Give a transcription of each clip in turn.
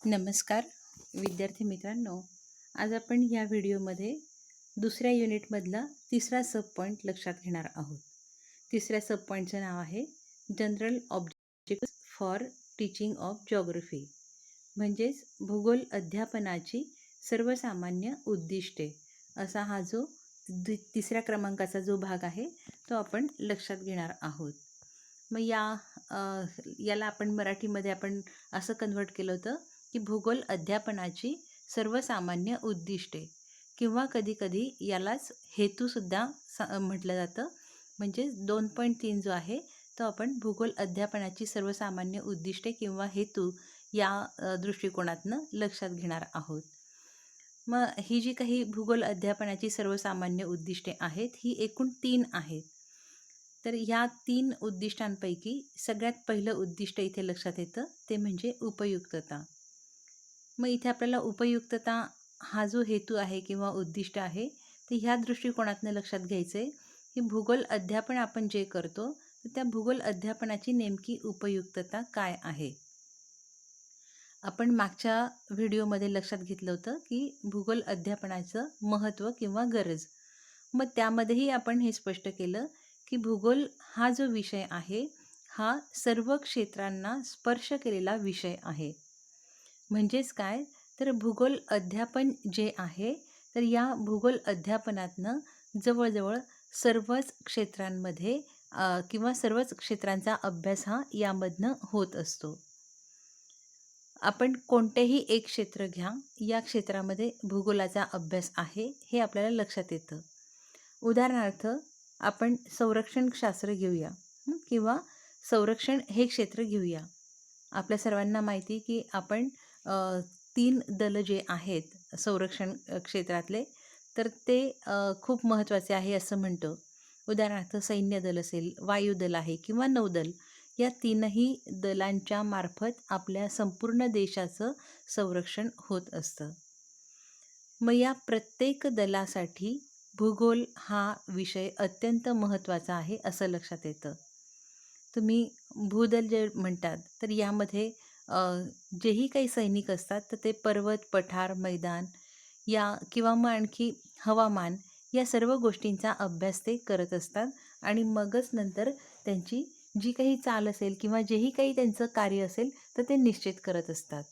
नमस्कार विद्यार्थी मित्रांनो, आज आपण या व्हिडिओमध्ये दुसऱ्या युनिटमधला तिसरा सब पॉईंट लक्षात घेणार आहोत. तिसऱ्या सब पॉईंटचं नाव आहे general objective for teaching of geography, म्हणजेच भूगोल अध्यापनाची सर्वसामान्य उद्दिष्टे. असा हा जो तिसऱ्या क्रमांकाचा जो भाग आहे तो आपण लक्षात घेणार आहोत. मग याला आपण मराठीमध्ये आपण असं कन्व्हर्ट केलं होतं की भूगोल अध्यापनाची सर्वसामान्य उद्दिष्टे, किंवा कधीकधी यालाच हेतूसुद्धा म्हटलं जातं. म्हणजे 2.3 जो आहे तो आपण भूगोल अध्यापनाची सर्वसामान्य उद्दिष्टे किंवा हेतू या दृष्टिकोनातनं लक्षात घेणार आहोत. मग ही जी काही भूगोल अध्यापनाची सर्वसामान्य उद्दिष्टे आहेत ही एकूण 3 आहेत. तर ह्या 3 उद्दिष्टांपैकी सगळ्यात पहिलं उद्दिष्ट इथे लक्षात येतं ते म्हणजे उपयुक्तता. मग इथे आपल्याला उपयुक्तता हा जो हेतू आहे किंवा उद्दिष्ट आहे ते ह्या दृष्टिकोनातनं लक्षात घ्यायचं आहे की भूगोल अध्यापन आपण जे करतो तर त्या भूगोल अध्यापनाची नेमकी उपयुक्तता काय आहे. आपण मागच्या व्हिडिओमध्ये लक्षात घेतलं होतं की भूगोल अध्यापनाचं महत्त्व किंवा गरज. मग त्यामध्येही आपण हे स्पष्ट केलं की भूगोल हा जो विषय आहे हा सर्व क्षेत्रांना स्पर्श केलेला विषय आहे. म्हणजेच काय, तर भूगोल अध्यापन जे आहे तर या भूगोल अध्यापनातनं जवळजवळ सर्वच क्षेत्रांमध्ये किंवा सर्वच क्षेत्रांचा अभ्यास हा यामधनं होत असतो. आपण कोणतेही एक क्षेत्र घ्या, या क्षेत्रामध्ये भूगोलाचा अभ्यास आहे हे आपल्याला लक्षात येतं. उदाहरणार्थ आपण संरक्षणशास्त्र घेऊया किंवा संरक्षण हे क्षेत्र घेऊया. आपल्या सर्वांना माहिती की आपण 3 दल जे आहेत संरक्षण क्षेत्रातले तर ते खूप महत्त्वाचे आहे असं म्हणतो. उदाहरणार्थ सैन्य दल असेल, वायुदल आहे किंवा नौदल, या तीनही दलांच्या मार्फत आपल्या संपूर्ण देशाचं संरक्षण होत असतं. मग या प्रत्येक दलासाठी भूगोल हा विषय अत्यंत महत्त्वाचा आहे असं लक्षात येतं. तुम्ही भूदल जे म्हणतात तर यामध्ये जेही काही सैनिक असतात तर ते पर्वत, पठार, मैदान या किंवा मग आणखी हवामान या सर्व गोष्टींचा अभ्यास ते करत असतात आणि मगच नंतर त्यांची जी काही चाल असेल किंवा जेही काही त्यांचं कार्य असेल तर ते निश्चित करत असतात.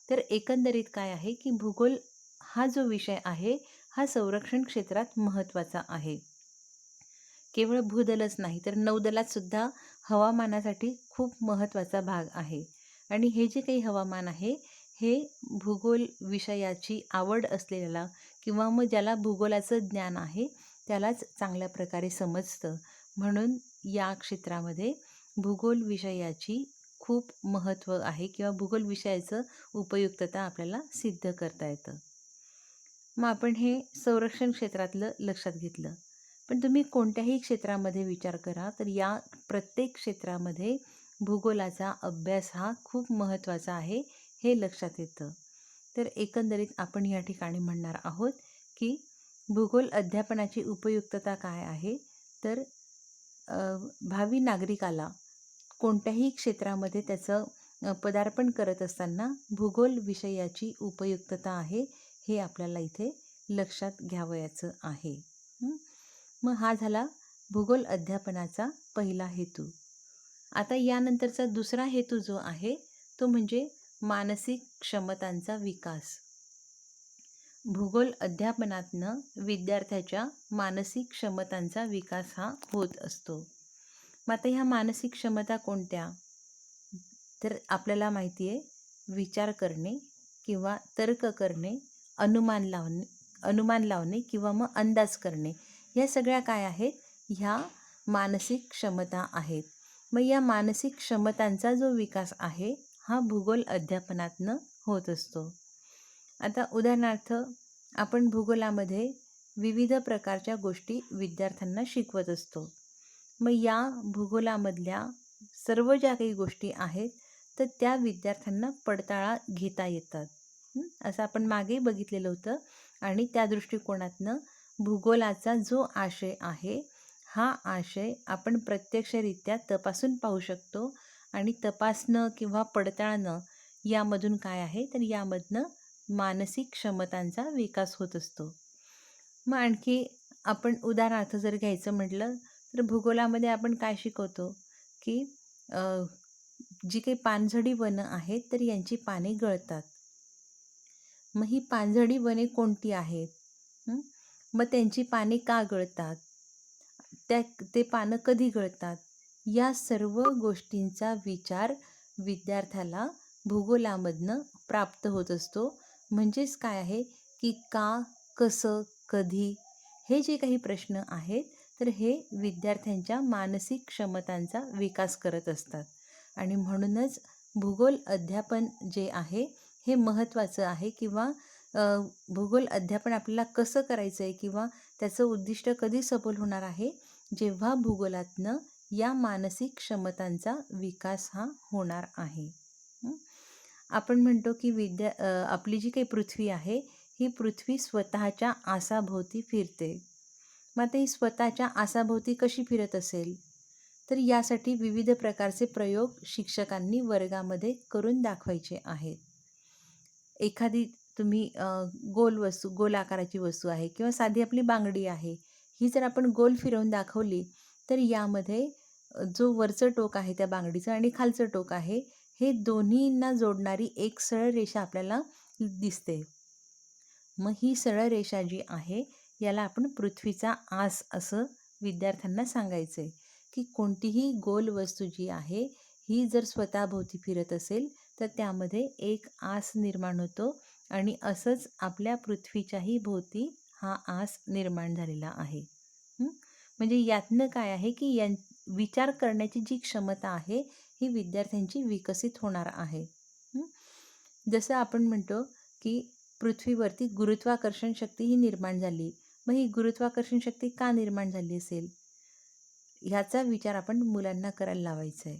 तर एकंदरीत काय आहे की भूगोल हा जो विषय आहे हा संरक्षण क्षेत्रात महत्त्वाचा आहे. केवळ भूदलच नाही तर नौदलात सुद्धा हवामानासाठी खूप महत्त्वाचा भाग आहे. आणि हे जे काही हवामान आहे हे भूगोल विषयाची आवड असलेल्याला किंवा मग ज्याला भूगोलाचं ज्ञान आहे त्यालाच चांगल्या प्रकारे समजतं. म्हणून या क्षेत्रामध्ये भूगोल विषयाची खूप महत्त्व आहे किंवा भूगोल विषयाचं उपयुक्तता आपल्याला सिद्ध करता येतं. मग आपण हे संरक्षण क्षेत्रातलं लक्षात घेतलं. पण तुम्ही कोणत्याही क्षेत्रामध्ये विचार करा तर या प्रत्येक क्षेत्रामध्ये भूगोलाचा अभ्यास हा खूप महत्त्वाचा आहे हे लक्षात येतं. तर एकंदरीत आपण या ठिकाणी म्हणणार आहोत की भूगोल अध्यापनाची उपयुक्तता काय आहे, तर भावी नागरिकाला कोणत्याही क्षेत्रामध्ये त्याचं पदार्पण करत असताना भूगोल विषयाची उपयुक्तता आहे हे आपल्याला इथे लक्षात घ्यावयाचं आहे. मग हा झाला भूगोल अध्यापनाचा पहिला हेतू. आता यानंतरचा दुसरा हेतू जो आहे तो म्हणजे मानसिक क्षमतांचा विकास. भूगोल अध्यापनातनं विद्यार्थ्याच्या मानसिक क्षमतांचा विकास हा होत असतो. मग आता ह्या मानसिक क्षमता कोणत्या, तर आपल्याला माहिती आहे विचार करणे किंवा तर्क करणे, अनुमान लावणे किंवा मग अंदाज करणे, या सगळ्या काय आहेत, ह्या मानसिक क्षमता आहेत. मग या मानसिक क्षमतांचा जो विकास आहे हा भूगोल अध्यापनातनं होत असतो. आता उदाहरणार्थ आपण भूगोलामध्ये विविध प्रकारच्या गोष्टी विद्यार्थ्यांना शिकवत असतो. मग या भूगोलामधल्या सर्व ज्या काही गोष्टी आहेत तर त्या विद्यार्थ्यांना पडताळा घेता येतात. असं आपण मागे बघितलेलं होतं आणि त्या दृष्टिकोनातनं भूगोलाचा जो आशय आहे हा आशय आपण प्रत्यक्षरित्या तपासून पाहू शकतो आणि तपासणं किंवा पडताळणं यामधून काय आहे तर यामधनं मानसिक क्षमतांचा विकास होत असतो. मग आणखी आपण उदाहरणार्थ जर घ्यायचं म्हटलं तर भूगोलामध्ये आपण काय शिकवतो की अ, जी काही पानझडी वनं आहेत तर यांची पाने गळतात. मग ही पानझडी वने कोणती आहेत? हं? मग त्यांची पाने का गळतात? त्या ते पानं कधी गळतात? या सर्व गोष्टींचा विचार विद्यार्थ्याला भूगोलामधनं प्राप्त होत असतो. म्हणजेच काय आहे की का, कसं, कधी हे जे काही प्रश्न आहेत तर हे विद्यार्थ्यांच्या मानसिक क्षमतांचा विकास करत असतात. आणि म्हणूनच भूगोल अध्यापन जे आहे हे महत्त्वाचं आहे किंवा अ, भूगोल अध्यापन आपल्याला कसं करायचं आहे किंवा त्याचं उद्दिष्ट कधी सफल होणार आहे, जेव्हा भूगोलातनं या मानसिक क्षमतांचा विकास हा होणार आहे. हं. आपण म्हणतो की आपली जी काही पृथ्वी आहे ही पृथ्वी स्वतःच्या आसाभोवती फिरते. मग आता ही स्वतःच्या आसाभोवती कशी फिरत असेल? तर यासाठी विविध प्रकारचे प्रयोग शिक्षकांनी वर्गामध्ये करून दाखवायचे आहेत. एखादी तुम्ही गोल आकाराची वस्तू आहे किंवा साधी आपली बांगडी आहे. ही जर आपण गोल फिरवून दाखवली तर यामध्ये जो वरचं टोक आहे त्या बांगडीचं आणि खालचं टोक आहे, हे दोन्हींना जोडणारी एक सरळ रेषा आपल्याला दिसते. मग ही सरळ रेषा जी आहे याला आपण पृथ्वीचा आस असं विद्यार्थ्यांना सांगायचं आहे, की कोणतीही गोल वस्तू जी आहे ही जर स्वतःभोवती फिरत असेल तर त्यामध्ये एक आस निर्माण होतो आणि असंच आपल्या पृथ्वीच्याही भोवती हा आस निर्माण झालेला आहे. हं? म्हणजे यातनं काय आहे की विचार करण्याची जी क्षमता आहे ही विद्यार्थ्यांची विकसित होणार आहे. हं? जसं आपण म्हणतो की पृथ्वीवरती गुरुत्वाकर्षण शक्ती ही निर्माण झाली. मग ही गुरुत्वाकर्षण शक्ती का निर्माण झाली असेल? ह्याचा विचार आपण मुलांना करायला लावायचा आहे.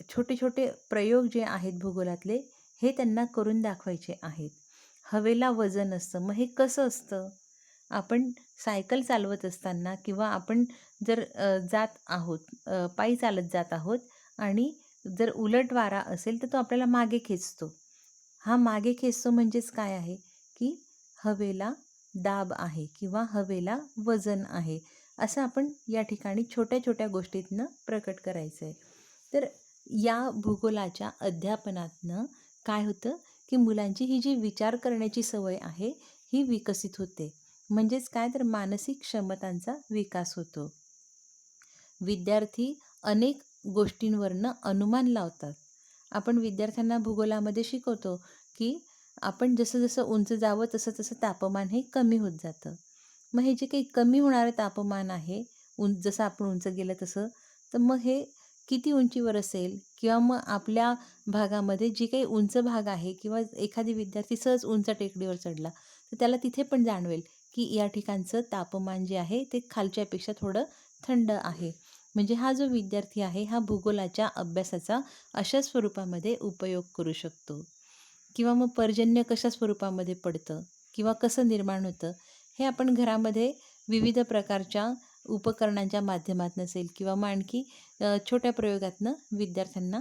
छोटे-छोटे प्रयोग जे आहेत भूगोलातले, हे त्यांना करून दाखवायचे आहेत. हवेला वजन असतं. मग हे कसं असतं? आपण सायकल चालवत असताना किंवा आपण जर जात आहोत, पायी चालत जात आहोत आणि जर उलट वारा असेल, तर तो आपल्याला मागे खेचतो. हा मागे खेचतो म्हणजेच काय आहे, की हवेला दाब आहे किंवा हवेला वजन आहे. असं आपण या ठिकाणी छोट्या-छोट्या गोष्टीतनं प्रकट करायचं आहे. तर या भूगोलाच्या अध्यापनातनं काय होतं, की मुलांची ही जी विचार करण्याची सवय आहे, ही विकसित होते. म्हणजेच काय तर मानसिक क्षमतांचा विकास होतो. विद्यार्थी अनेक गोष्टींवरनं अनुमान लावतात. आपण विद्यार्थ्यांना भूगोलामध्ये शिकवतो, की आपण जसं-जसं उंच जावं तसं-तसं तापमान हे कमी होत जातं. मग हे जे काही कमी होणारं तापमान आहे, जसं आपण उंच गेलं तसं, तर मग हे किती उंचीवर असेल किंवा मग आपल्या भागामध्ये जी काही उंच भाग आहे किंवा एखादी विद्यार्थी सहज उंच टेकडीवर चढला, तर त्याला तिथे पण जाणवेल, की या ठिकाणचं तापमान जे आहे ते खालच्यापेक्षा थोडं थंड आहे. म्हणजे हा जो विद्यार्थी आहे हा भूगोलाच्या अभ्यासाचा अशा स्वरूपामध्ये उपयोग करू शकतो. किंवा मग पर्जन्य कशा स्वरूपामध्ये पडतं किंवा कसं निर्माण होतं हे आपण घरामध्ये विविध प्रकारच्या उपकरणांच्या माध्यमातून असेल किंवा मग आणखी छोट्या प्रयोगातनं विद्यार्थ्यांना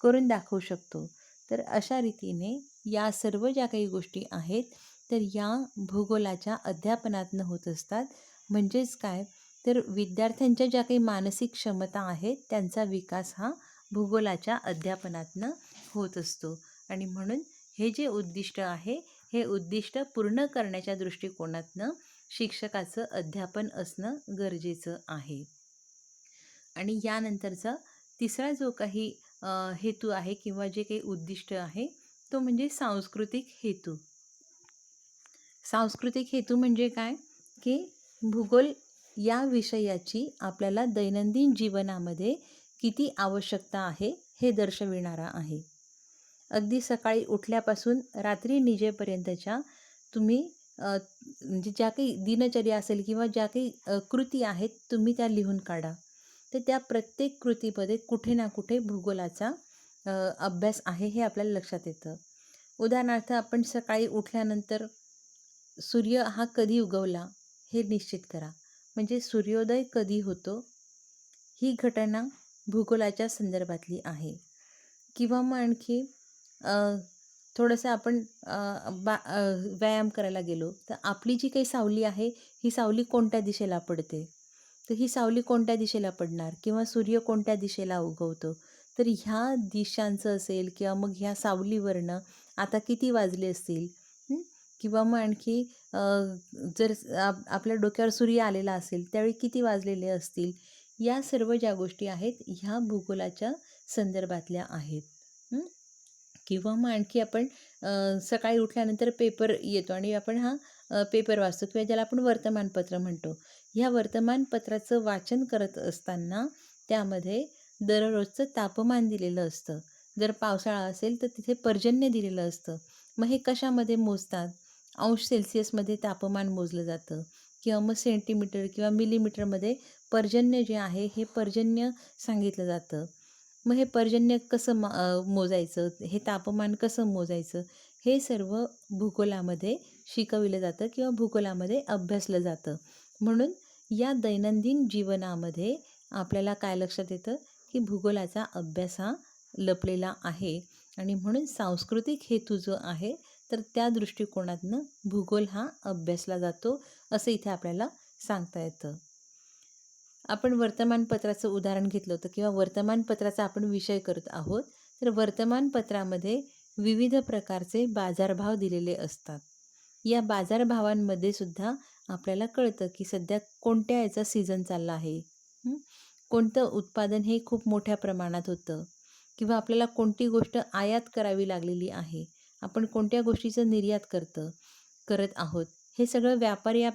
करून दाखवू शकतो. तर अशा रीतीने या सर्व ज्या काही गोष्टी आहेत तर या भूगोलाच्या अध्यापनातनं होत असतात. म्हणजेच काय तर विद्यार्थ्यांच्या ज्या काही मानसिक क्षमता आहेत त्यांचा विकास हा भूगोलाच्या अध्यापनातनं होत असतो. आणि म्हणून हे जे उद्दिष्ट आहे हे उद्दिष्ट पूर्ण करण्याच्या दृष्टिकोनातनं शिक्षकाचं अध्यापन असणं गरजेचं आहे. आणि यानंतरचा तिसरा जो काही हेतू आहे किंवा जे काही उद्दिष्ट आहे तो म्हणजे सांस्कृतिक हेतू. सांस्कृतिक हेतू म्हणजे काय की भूगोल या विषयाची आपल्याला दैनंदिन जीवनामध्ये किती आवश्यकता आहे हे दर्शविणारा आहे. अगदी सकाळी उठल्यापासून रात्री निजेपर्यंतच्या तुम्ही म्हणजे ज्या काही दिनचर्या असेल किंवा ज्या काही कृती आहेत तुम्ही त्या लिहून काढा. तर त्या प्रत्येक कृतीमध्ये कुठे ना कुठे भूगोलाचा अभ्यास आहे हे आपल्याला लक्षात येतं. उदाहरणार्थ आपण सकाळी उठल्यानंतर सूर्य हा कधी उगवला हे निश्चित करा. म्हणजे सूर्योदय कधी होतो ही घटना भूगोलाच्या संदर्भातली आहे. किंवा मग आणखी अ, थोडंसं आपण व्यायाम करायला गेलो तर आपली जी काही सावली आहे ही सावली कोणत्या दिशेला पडते, तर ही सावली कोणत्या दिशेला पडणार किंवा सूर्य कोणत्या दिशेला उगवतो. तर ह्या दिशांचं असेल किंवा मग ह्या सावलीवरनं आता किती वाजले असतील. हं? किंवा मग आणखी अ, जर आपल्या डोक्यावर सूर्य आलेला असेल त्यावेळी किती वाजलेले असतील. या सर्व ज्या गोष्टी आहेत ह्या भूगोलाच्या संदर्भातल्या आहेत. हं? किंवा मग आणखी आपण सकाळी उठल्यानंतर पेपर येतो आणि आपण हा पेपर वाचतो किंवा ज्याला आपण वर्तमानपत्र म्हणतो. ह्या वर्तमानपत्राचं वाचन करत असताना त्यामध्ये दररोजचं तापमान दिलेलं असतं. जर पावसाळा असेल तर तिथे पर्जन्य दिलेलं असतं. मग हे कशामध्ये मोजतात? अंश सेल्सिअसमध्ये तापमान मोजलं जातं किंवा मग सेंटीमीटर किंवा मिलीमीटरमध्ये पर्जन्य जे आहे हे पर्जन्य सांगितलं जातं. मग हे पर्जन्य कसं मोजायचं, हे तापमान कसं मोजायचं, हे सर्व भूगोलामध्ये शिकविलं जातं किंवा भूगोलामध्ये अभ्यासलं जातं. म्हणून या दैनंदिन जीवनामध्ये आपल्याला काय लक्षात येतं, की भूगोलाचा अभ्यास हा लपलेला आहे आणि म्हणून सांस्कृतिक हेतू जो आहे, तर त्या दृष्टिकोनातनं भूगोल हा अभ्यासला जातो, असं इथे आपल्याला सांगता येतं. आपण वर्तमानपत्राचं उदाहरण घेतलं होतं किंवा वर्तमानपत्राचा आपण विषय करत आहोत. तर वर्तमानपत्रामध्ये विविध प्रकारचे बाजारभाव दिलेले असतात. या बाजारभावांमध्ये सुद्धा आपल्याला कळतं की सध्या कोणत्या याचा सीझन चालला आहे. हं? कोणतं उत्पादन हे खूप मोठ्या प्रमाणात होतं किंवा आपल्याला कोणती गोष्ट आयात करावी लागलेली आहे. आपण कोणत्या गोष्टीचं निर्यात करत आहोत. हे सगळं व्यापार या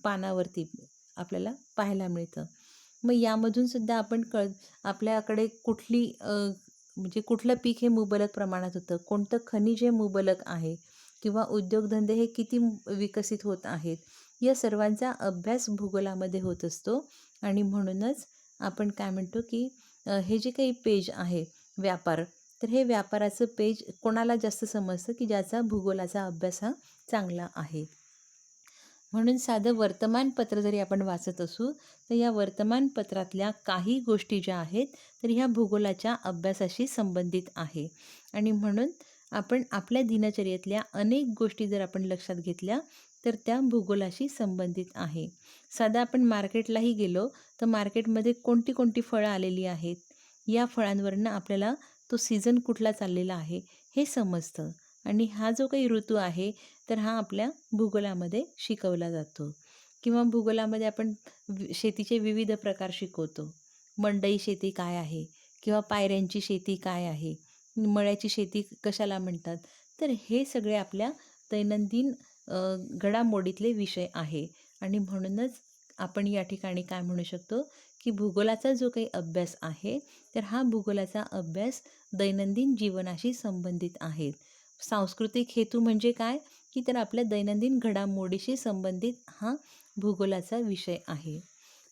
पानावरती आपल्याला पाहायला मिळतं. मग यामधून सुद्धा आपण आपल्याकडे म्हणजे कुठलं पीक हे मुबलक प्रमाणात होतं, कोणतं खनिज हे मुबलक आहे किंवा उद्योगधंदे हे किती विकसित होत आहेत. या सर्वांचा अभ्यास भूगोलामध्ये होत असतो आणि म्हणूनच आपण काय म्हणतो, की हे जे काही पेज आहे व्यापार, तर हे व्यापाराचं पेज कोणाला जास्त समजतं, की ज्याचा भूगोलाचा अभ्यास हा चांगला आहे. म्हणून साधं वर्तमानपत्र जरी आपण वाचत असू, तर या वर्तमानपत्रातल्या काही गोष्टी ज्या आहेत, तर ह्या भूगोलाच्या अभ्यासाशी संबंधित आहे. आणि म्हणून आपण आपल्या दिनचर्येतल्या अनेक गोष्टी जर आपण लक्षात घेतल्या, तर त्या भूगोलाशी संबंधित आहे. साधं आपण मार्केटलाही गेलो, तर मार्केटमध्ये कोणती कोणती फळं आलेली आहेत, या फळांवरनं आपल्याला तो सीझन कुठला चाललेला आहे, हे समजतं. आणि हा जो काही ऋतू आहे, तर हा आपल्या भूगोलामध्ये शिकवला जातो किंवा भूगोलामध्ये आपण शेतीचे विविध प्रकार शिकवतो. मंडई शेती काय आहे किंवा पायऱ्यांची शेती काय आहे, मळ्याची शेती कशाला म्हणतात. तर हे सगळे आपल्या दैनंदिन घडामोडीतले विषय आहे आणि म्हणूनच आपण या ठिकाणी काय म्हणू शकतो, की भूगोलाचा जो काही अभ्यास आहे, तर हा भूगोलाचा अभ्यास दैनंदिन जीवनाशी संबंधित आहे. सांस्कृतिक हेतू म्हणजे काय, की तर आपल्या दैनंदिन घडामोडीशी संबंधित हा भूगोलाचा विषय आहे.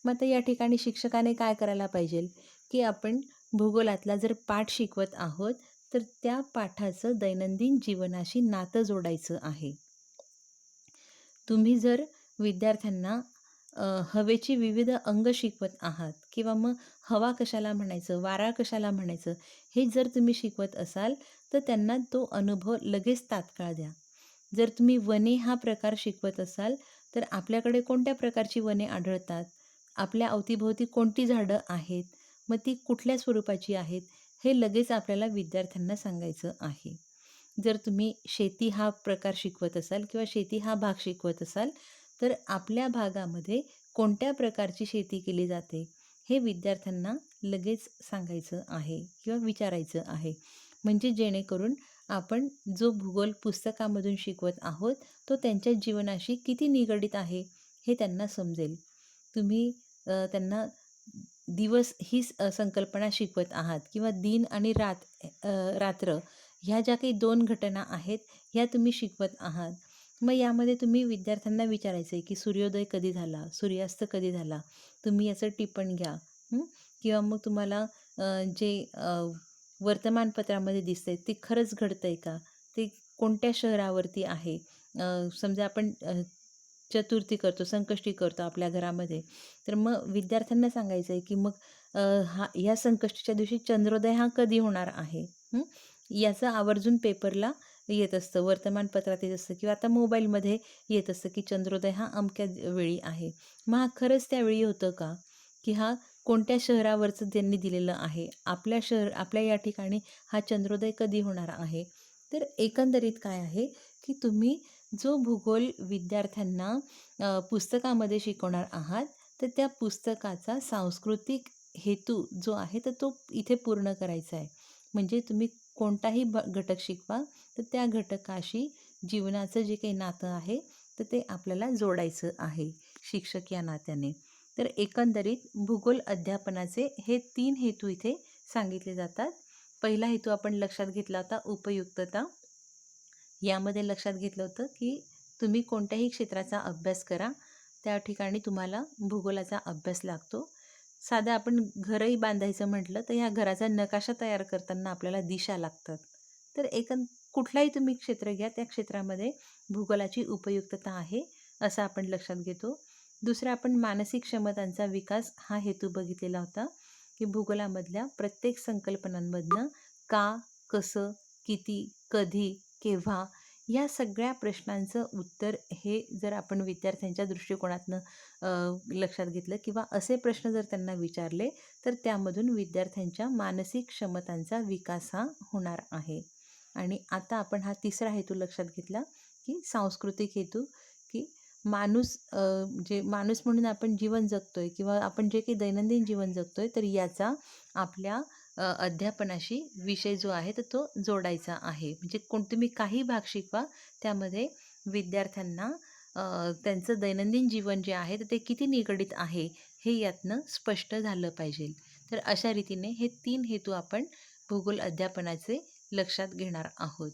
मग आता या ठिकाणी शिक्षकाने काय करायला पाहिजे, की आपण भूगोलातला जर पाठ शिकवत आहोत, तर त्या पाठाचं दैनंदिन जीवनाशी नातं जोडायचं आहे. तुम्ही जर विद्यार्थ्यांना हवेची विविध अंग शिकवत आहात किंवा मग हवा कशाला म्हणायचं, वारा कशाला म्हणायचं, हे जर तुम्ही शिकवत असाल, तर त्यांना तो अनुभव लगेच तात्काळ द्या. जर तुम्ही वने हा प्रकार शिकवत असाल, तर आपल्याकडे कोणत्या प्रकारची वने आढळतात, आपल्या अवतीभोवती कोणती झाडं आहेत, मग ती कुठल्या स्वरूपाची आहेत, हे लगेच आपल्याला विद्यार्थ्यांना सांगायचं आहे. जर तुम्ही शेती हा प्रकार शिकवत असाल किंवा शेती हा भाग शिकवत असाल, तर आपल्या भागामध्ये कोणत्या प्रकारची शेती केली जाते, हे विद्यार्थ्यांना लगेच सांगायचं आहे किंवा विचारायचं आहे. म्हणजे जेणेकरून आपण जो भूगोल पुस्तकामधून शिकवत आहोत, तो त्यांच्या जीवनाशी किती निगडीत आहे, हे त्यांना समजेल. तुम्ही त्यांना दिवस ही संकल्पना शिकवत आहात किंवा दिन आणि रात्र ह्या ज्या काही 2 घटना आहेत, ह्या तुम्ही शिकवत आहात. मग यामध्ये तुम्ही विद्यार्थ्यांना विचारायचं आहे, की सूर्योदय कधी झाला, सूर्यास्त कधी झाला, तुम्ही याचं टिपण घ्या. हं? किंवा मग तुम्हाला जे वर्तमानपत्रामध्ये दिसतंय ते खरंच घडतंय का? ते कोणत्या शहरावरती आहे? समजा आपण चतुर्थी करतो, संकष्टी करतो आपल्या घरामध्ये. तर मग विद्यार्थ्यांना सांगायचं आहे, की मग ह्या संकष्टीच्या दिवशी चंद्रोदय हा कधी होणार आहे, याचं आवर्जून पेपरला येत असतं, वर्तमानपत्रात येत असतं किंवा आता मोबाईलमध्ये येत असतं की चंद्रोदय हा अमक्या वेळी आहे. मग हा खरंच त्यावेळी होतं का? की हा कोणत्या शहरावरचं त्यांनी दिलेलं आहे? आपल्या या ठिकाणी हा चंद्रोदय कधी होणार आहे? तर एकंदरीत काय आहे की तुम्ही जो भूगोल विद्यार्थ्यांना पुस्तकामध्ये शिकवणार आहात, तर त्या पुस्तकाचा सांस्कृतिक हेतू जो आहे तर तो इथे पूर्ण करायचा आहे. म्हणजे तुम्ही कोणताही घटक शिकवा, तर त्या घटकाशी जीवनाचं जे काही नातं आहे, तर ते आपल्याला जोडायचं आहे शिक्षक या नात्याने. तर एकंदरीत भूगोल अध्यापनाचे हे 3 हेतू इथे सांगितले जातात. पहिला हेतू आपण लक्षात घेतला होता उपयुक्तता. यामध्ये लक्षात घेतलं होतं की तुम्ही कोणत्याही क्षेत्राचा अभ्यास करा, त्या ठिकाणी तुम्हाला भूगोलाचा अभ्यास लागतो. साधं आपण घरही बांधायचं म्हटलं तर ह्या घराचा नकाशा तयार करताना आपल्याला दिशा लागतात. तर कुठलाही तुम्ही क्षेत्र घ्या, त्या क्षेत्रामध्ये भूगोलाची उपयुक्तता आहे असं आपण लक्षात घेतो. दुसरं आपण मानसिक क्षमतांचा विकास हा हेतू बघितलेला होता की भूगोलामधल्या प्रत्येक संकल्पनांमधनं का, कसं, किती, कधी, केव्हा या सगळ्या प्रश्नांचं उत्तर हे जर आपण विद्यार्थ्यांच्या दृष्टिकोनातनं लक्षात घेतलं किंवा असे प्रश्न जर त्यांना विचारले, तर त्यामधून विद्यार्थ्यांच्या मानसिक क्षमतांचा विकास हा होणार आहे. आणि आता आपण हा तिसरा हेतू लक्षात घेतला की सांस्कृतिक हेतू, की जे माणूस म्हणून आपण जीवन जगतोय किंवा आपण जे काही दैनंदिन जीवन जगतोय, तर याचा आपल्या अध्यापनाशी विषय जो आहे तर तो जोडायचा आहे. म्हणजे तुम्ही काही भाग शिकवा, त्यामध्ये विद्यार्थ्यांना त्यांचं दैनंदिन जीवन जे आहे तर ते किती निगडीत आहे हे यातनं स्पष्ट झालं पाहिजे. तर अशा रीतीने हे 3 हेतू आपण भूगोल अध्यापनाचे लक्षात घेणार आहोत.